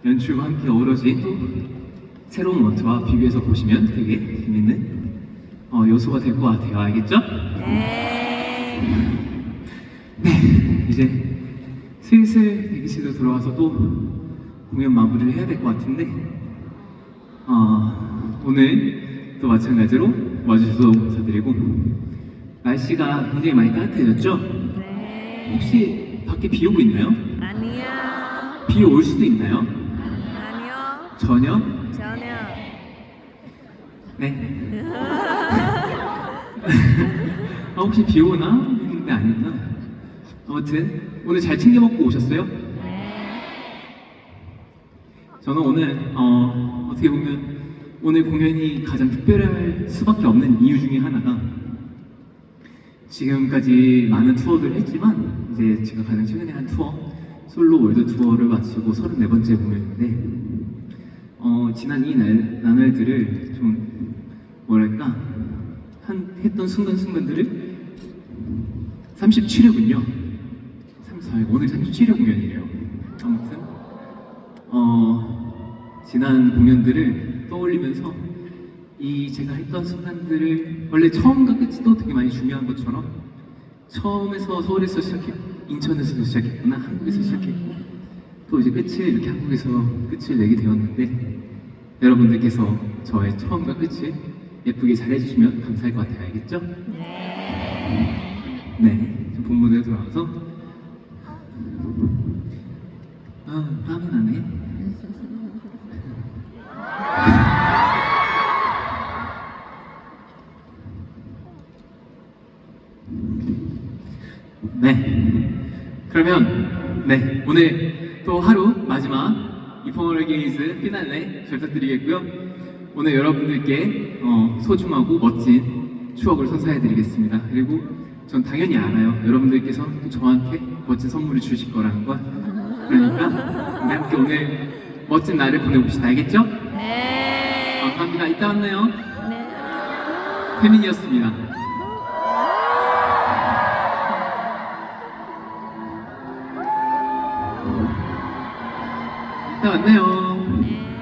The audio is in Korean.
연출과 함께 어우러진 또 새로운 원투와 비교해서 보시면 되게 재밌는 요소가 될 것 같아요. 알겠죠? 네, 이제 슬슬 대기실로 들어와서 또 공연 마무리를 해야 될 것 같은데 오늘 또 마찬가지로 와주셔서 감사드리고 날씨가 굉장히 많이 따뜻해졌죠? 네. 혹시 밖에 비 오고 있나요? 아니요. 비 올 수도 있나요? 아니요. 전혀? 전혀. 네. 혹시 비 오나? 했는데 아니구나. 아무튼 오늘 잘 챙겨 먹고 오셨어요? 네. 저는 오늘 어떻게 보면 오늘 공연이 가장 특별할 수밖에 없는 이유 중에 하나가 지금까지 많은 투어들을 했지만 이제 제가 가장 최근에 한 투어 솔로 월드 투어를 마치고 34번째 공연인데 지난 이 나날들을 좀 뭐랄까 했던 순간순간들을 37회군요. 오늘 37회 공연이래요. 아무튼 지난 공연들을 떠올리면서 이 제가 했던 순간들을 원래 처음과 끝도 되게 많이 중요한 것처럼 처음에서 서울에서 시작했고 인천에서도 시작했구나 한국에서 시작했고 또 이제 끝을 이렇게 한국에서 끝을 내게 되었는데 여러분들께서 저의 처음과 끝을 예쁘게 잘 해주시면 감사할 것 같아요. 알겠죠? 네, 본무대에 돌아와서 땀이 나네. 네, 그러면 네 오늘 또 하루 마지막 이퍼널 게이즈 피날레 잘 부탁드리겠고요. 오늘 여러분들께 소중하고 멋진 추억을 선사해드리겠습니다. 그리고 전 당연히 알아요. 여러분들께서 또 저한테 멋진 선물을 주실 거라는 걸. 그러니까 우리 함께 오늘 멋진 날을 보내봅시다. 알겠죠? 네. 감사합니다. 이따 만나요. 네. 태민이었습니다. 이따 만나요. 네.